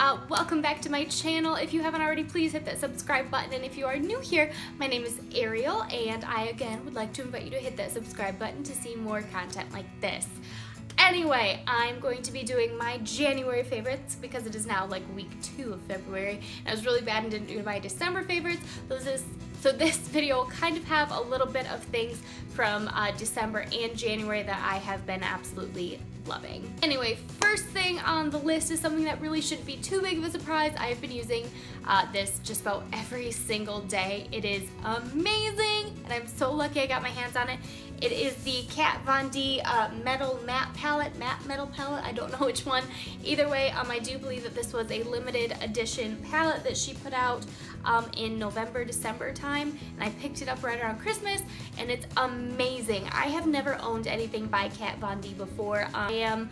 Welcome back to my channel. If you haven't already, please hit that subscribe button, and if you are new here, my name is Ariel, and I again would like to invite you to hit that subscribe button to see more content like this. Anyway, I'm going to be doing my January favorites because it is now like week 2 of February, and I was really bad and didn't do my December favorites. So this video will kind of have a little bit of things from December and January that I have been absolutely loving. Anyway, first thing on the list is something that really shouldn't be too big of a surprise. I have been using this just about every single day. It is amazing, and I'm so lucky I got my hands on it. It is the Kat Von D MetalMatte Palette, Matte Metal Palette, I don't know which one. Either way, I do believe that this was a limited edition palette that she put out in November, December time, and I picked it up right around Christmas, and it's amazing. I have never owned anything by Kat Von D before. I am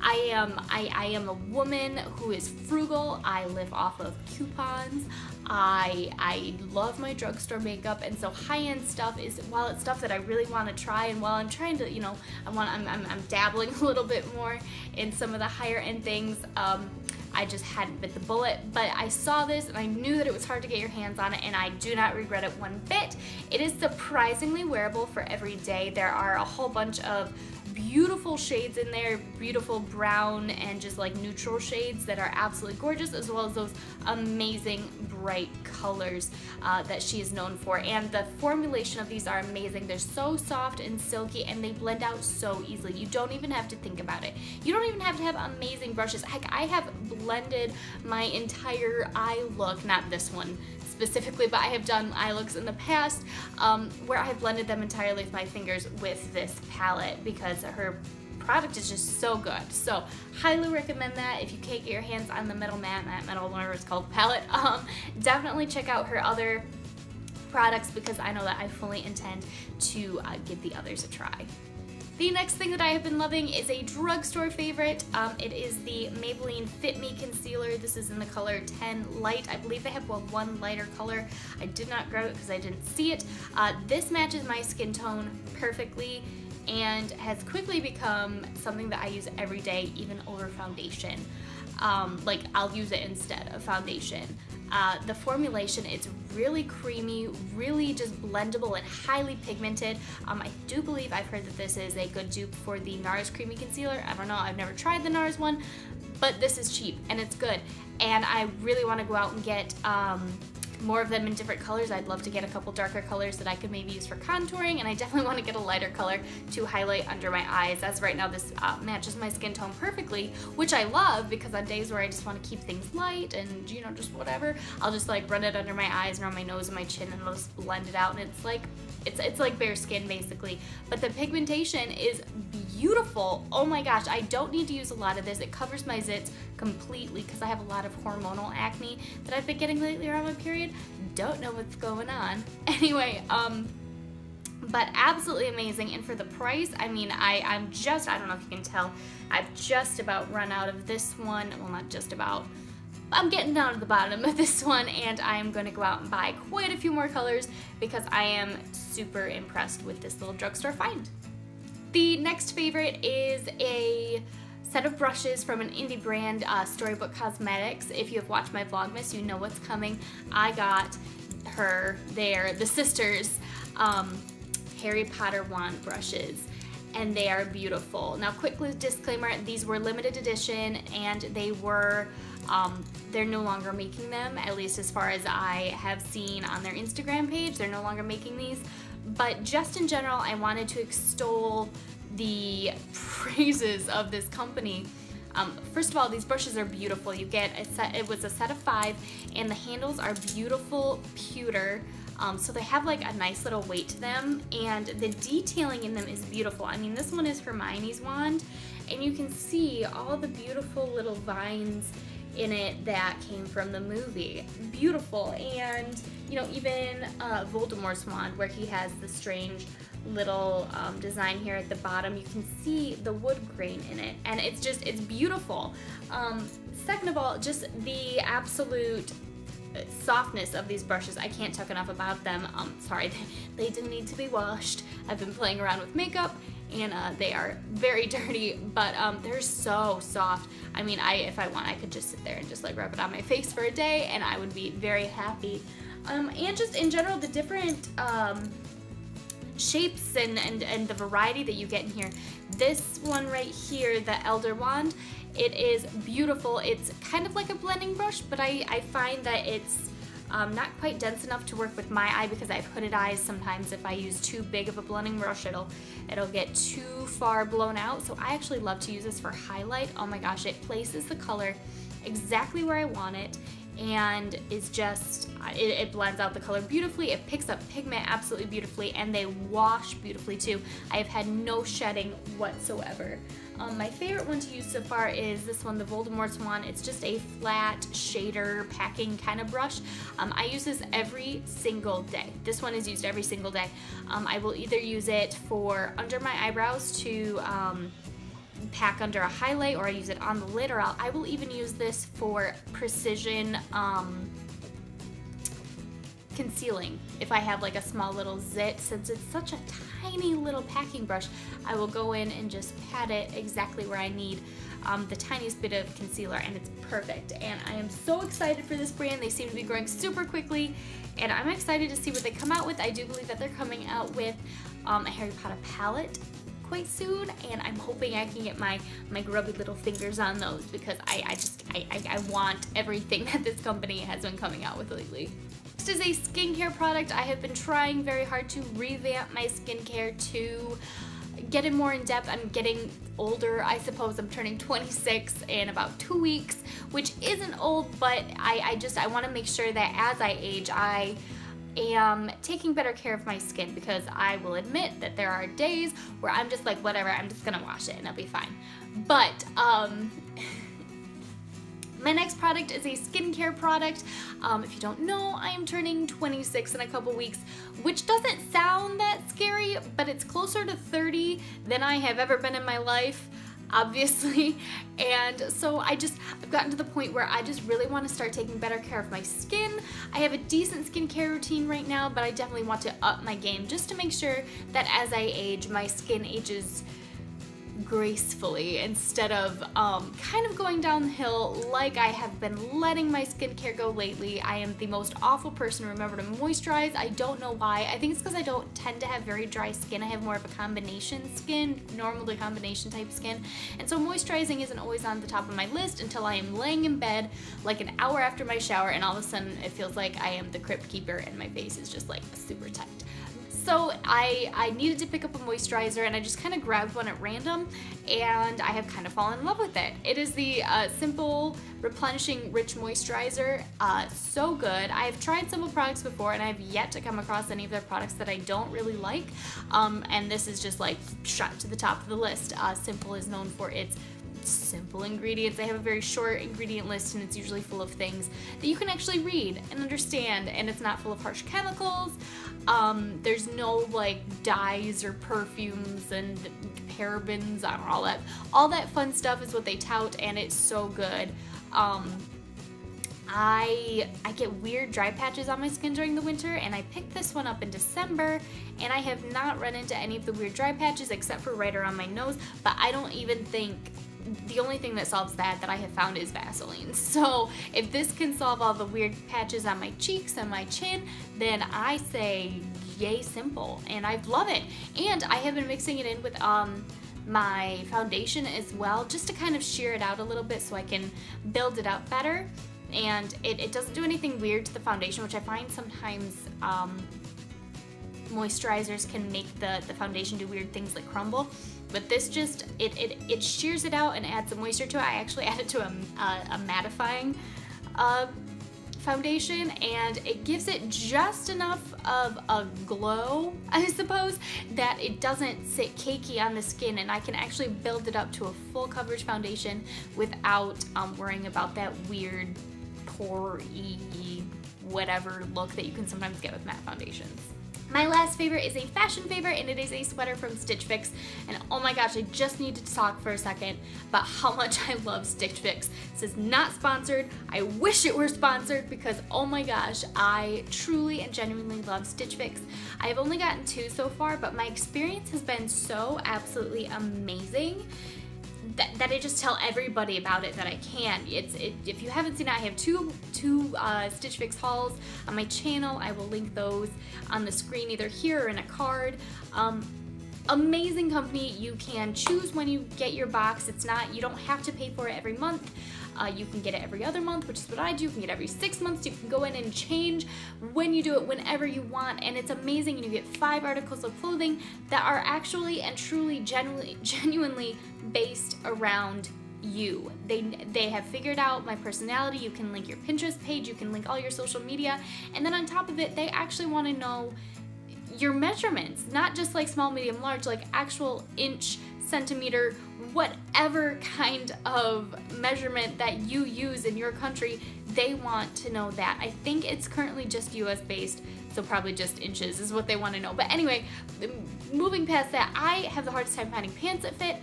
a woman who is frugal. I live off of coupons. I love my drugstore makeup, and so high-end stuff is, while it's stuff that I really want to try, and while I'm trying to, you know, I'm dabbling a little bit more in some of the higher end things, I just hadn't bit the bullet. But I saw this and I knew that it was hard to get your hands on it, and I do not regret it one bit. It is surprisingly wearable for every day. There are a whole bunch of beautiful shades in there, beautiful brown and just like neutral shades that are absolutely gorgeous, as well as those amazing bright colors that she is known for. And the formulation of these are amazing. They're so soft and silky, and they blend out so easily. You don't even have to think about it. You don't even have to have amazing brushes. Heck, I have blended my entire eye look, not this one specifically, but I have done eye looks in the past where I have blended them entirely with my fingers with this palette, because her product is just so good. So highly recommend that. If you can't get your hands on the MetalMatte Metal, whatever it's called, palette, definitely check out her other products, because I know that I fully intend to give the others a try. The next thing that I have been loving is a drugstore favorite. It is the Maybelline FitMe Concealer. This is in the color 10 Light. I believe they have one lighter color. I did not grab it because I didn't see it. This matches my skin tone perfectly and has quickly become something that I use every day, even over foundation. Like, I'll use it instead of foundation. The formulation is really creamy, really just blendable and highly pigmented. I do believe I've heard that this is a good dupe for the NARS Creamy Concealer. I don't know, I've never tried the NARS one, but this is cheap and it's good. And I really want to go out and get more of them in different colors. I'd love to get a couple darker colors that I could maybe use for contouring, and I definitely want to get a lighter color to highlight under my eyes. As right now, this matches my skin tone perfectly, which I love, because on days where I just want to keep things light and, you know, just whatever, I'll just like run it under my eyes and around my nose and my chin, and I'll just blend it out, and it's like bare skin basically. But the pigmentation is beautiful. Oh my gosh, I don't need to use a lot of this. It covers my zits completely because I have a lot of hormonal acne that I've been getting lately around my period. Don't know what's going on. Anyway, but absolutely amazing. And for the price, I mean, I don't know if you can tell, I've just about run out of this one. Well, not just about. I'm getting down to the bottom of this one, and I'm going to go out and buy quite a few more colors because I am super impressed with this little drugstore find. The next favorite is a set of brushes from an indie brand, Storybook Cosmetics. If you have watched my Vlogmas, you know what's coming. I got the sisters, Harry Potter wand brushes, and they are beautiful. Now, quick disclaimer, these were limited edition, and they were, they're no longer making them, at least as far as I have seen on their Instagram page. They're no longer making these. But just in general, I wanted to extol the praises of this company. First of all, these brushes are beautiful. You get a set, it was a set of 5, and the handles are beautiful pewter. So they have like a nice little weight to them, and the detailing in them is beautiful. I mean, this one is Hermione's wand, and you can see all the beautiful little vines in it that came from the movie. Beautiful. And, you know, even Voldemort's wand, where he has the strange little design here at the bottom, you can see the wood grain in it, and it's beautiful. Second of all, just the absolute softness of these brushes. I can't talk enough about them. Sorry, they do need to be washed. I've been playing around with makeup, and they are very dirty, but they're so soft. I mean, if I want, I could just sit there and just like rub it on my face for a day and I would be very happy. And just in general, the different shapes and the variety that you get in here. This one right here, the Elder Wand, it is beautiful. It's kind of like a blending brush, but I find that it's not quite dense enough to work with my eye because I have hooded eyes. Sometimes if I use too big of a blending brush, it'll get too far blown out. So I actually love to use this for highlight. Oh my gosh, it places the color exactly where I want it, and is just, it blends out the color beautifully. It picks up pigment absolutely beautifully, and they wash beautifully too. I have had no shedding whatsoever. My favorite one to use so far is this one, the Voldemort's one. It's just a flat shader packing kind of brush. I use this every single day. This one is used every single day. I will either use it for under my eyebrows to pack under a highlight, or I use it on the lid, or I will even use this for precision concealing. If I have like a small little zit, since it's such a tiny little packing brush, I will go in and just pat it exactly where I need the tiniest bit of concealer, and it's perfect. And I am so excited for this brand. They seem to be growing super quickly, and I'm excited to see what they come out with. I do believe that they're coming out with a Harry Potter palette quite soon, and I'm hoping I can get my grubby little fingers on those, because I want everything that this company has been coming out with lately. Next is a skincare product. I have been trying very hard to revamp my skincare to get it more in depth. I'm getting older, I suppose. I'm turning 26 in about 2 weeks, which isn't old, but I want to make sure that as I age, I am taking better care of my skin, because I will admit that there are days where I'm just like, whatever, I'm just gonna wash it and I'll be fine. But my next product is a skincare product. If you don't know, I am turning 26 in a couple weeks, which doesn't sound that scary, but it's closer to 30 than I have ever been in my life, obviously. And so I've gotten to the point where I just really want to start taking better care of my skin. I have a decent skincare routine right now, but I definitely want to up my game just to make sure that as I age, my skin ages gracefully instead of kind of going downhill like I have been letting my skincare go lately. I am the most awful person to remember to moisturize. I don't know why. I think it's because I don't tend to have very dry skin. I have more of a combination skin, normal to combination type skin, and so moisturizing isn't always on the top of my list until I am laying in bed like an hour after my shower, and all of a sudden it feels like I am the crypt keeper and my face is just like super tight. So I needed to pick up a moisturizer, and I just kind of grabbed one at random, and I have kind of fallen in love with it. It is the Simple Replenishing Rich Moisturizer. So good. I've tried Simple products before, and I've yet to come across any of their products that I don't really like, and this is just like shot to the top of the list. Simple is known for its simple ingredients. They have a very short ingredient list, and it's usually full of things that you can actually read and understand, and it's not full of harsh chemicals. There's no like dyes or perfumes and parabens, I don't know, all that fun stuff is what they tout, and it's so good. I get weird dry patches on my skin during the winter, and I picked this one up in December, and I have not run into any of the weird dry patches except for right around my nose, but I don't even think, the only thing that solves that I have found is Vaseline. So if this can solve all the weird patches on my cheeks and my chin, then I say yay Simple, and I love it. And I have been mixing it in with my foundation as well, just to kind of sheer it out a little bit so I can build it up better. And it doesn't do anything weird to the foundation, which I find sometimes moisturizers can make the foundation do weird things like crumble. But this just, it shears it out and adds some moisture to it. I actually added to a mattifying foundation, and it gives it just enough of a glow, I suppose, that it doesn't sit cakey on the skin, and I can actually build it up to a full coverage foundation without worrying about that weird pore-y whatever look that you can sometimes get with matte foundations. My last favorite is a fashion favorite, and it is a sweater from Stitch Fix. And oh my gosh, I just needed to talk for a second about how much I love Stitch Fix. This is not sponsored. I wish it were sponsored because oh my gosh, I truly and genuinely love Stitch Fix. I have only gotten 2 so far, but my experience has been so absolutely amazing that I just tell everybody about it that I can. If you haven't seen it, I have two Stitch Fix hauls on my channel. I will link those on the screen either here or in a card. Amazing company. You can choose when you get your box. You don't have to pay for it every month. You can get it every other month, which is what I do. You can get it every 6 months. You can go in and change when you do it whenever you want, and it's amazing. And you get 5 articles of clothing that are actually and truly genuinely based around you. They have figured out my personality. You can link your Pinterest page, you can link all your social media, and then on top of it, they actually want to know your measurements, not just like small, medium, large, like actual inch, centimeter, whatever kind of measurement that you use in your country, they want to know that. I think it's currently just US based, so probably just inches is what they want to know. But anyway, moving past that, I have the hardest time finding pants that fit,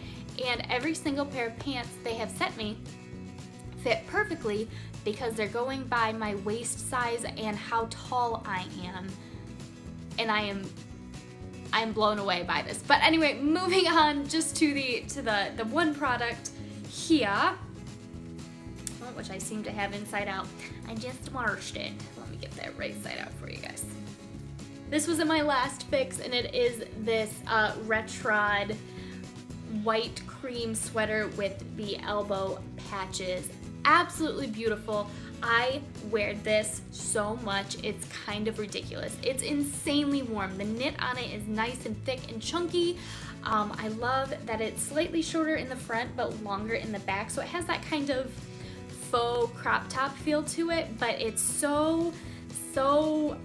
and every single pair of pants they have sent me fit perfectly because they're going by my waist size and how tall I am. And I'm blown away by this. But anyway, moving on just to the one product here, which I seem to have inside out. I just washed it. Let me get that right side out for you guys. This was in my last fix, and it is this Retrod white cream sweater with the elbow patches. Absolutely beautiful. I wear this so much, it's kind of ridiculous. It's insanely warm. The knit on it is nice and thick and chunky. I love that it's slightly shorter in the front but longer in the back, so it has that kind of faux crop top feel to it, but it's so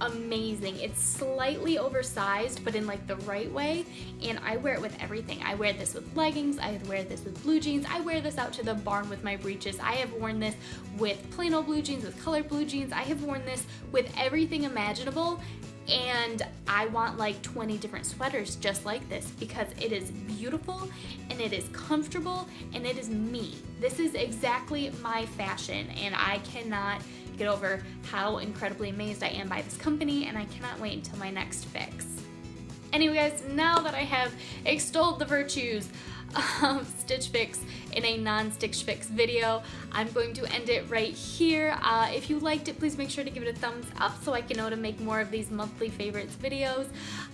amazing. It's slightly oversized, but in like the right way, and I wear it with everything. I wear this with leggings, I wear this with blue jeans, I wear this out to the barn with my breeches. I have worn this with plain old blue jeans, with colored blue jeans. I have worn this with everything imaginable, and I want like 20 different sweaters just like this because it is beautiful and it is comfortable and it is me. This is exactly my fashion, and I cannot get over how incredibly amazed I am by this company, and I cannot wait until my next fix. Anyway guys, now that I have extolled the virtues of Stitch Fix in a non-Stitch Fix video, I'm going to end it right here. If you liked it, please make sure to give it a thumbs up so I can know to make more of these monthly favorites videos,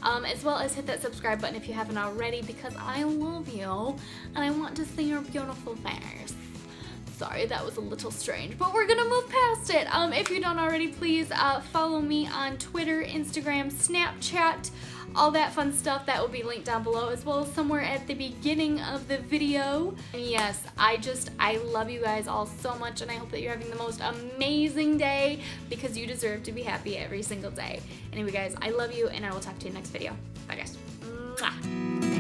as well as hit that subscribe button if you haven't already, because I love you and I want to see your beautiful face. Sorry, that was a little strange, but we're gonna move past it. If you don't already, please follow me on Twitter, Instagram, Snapchat, all that fun stuff. That will be linked down below, as well as somewhere at the beginning of the video. And yes, I love you guys all so much, and I hope that you're having the most amazing day, because you deserve to be happy every single day. Anyway guys, I love you, and I will talk to you next video. Bye guys. Mwah.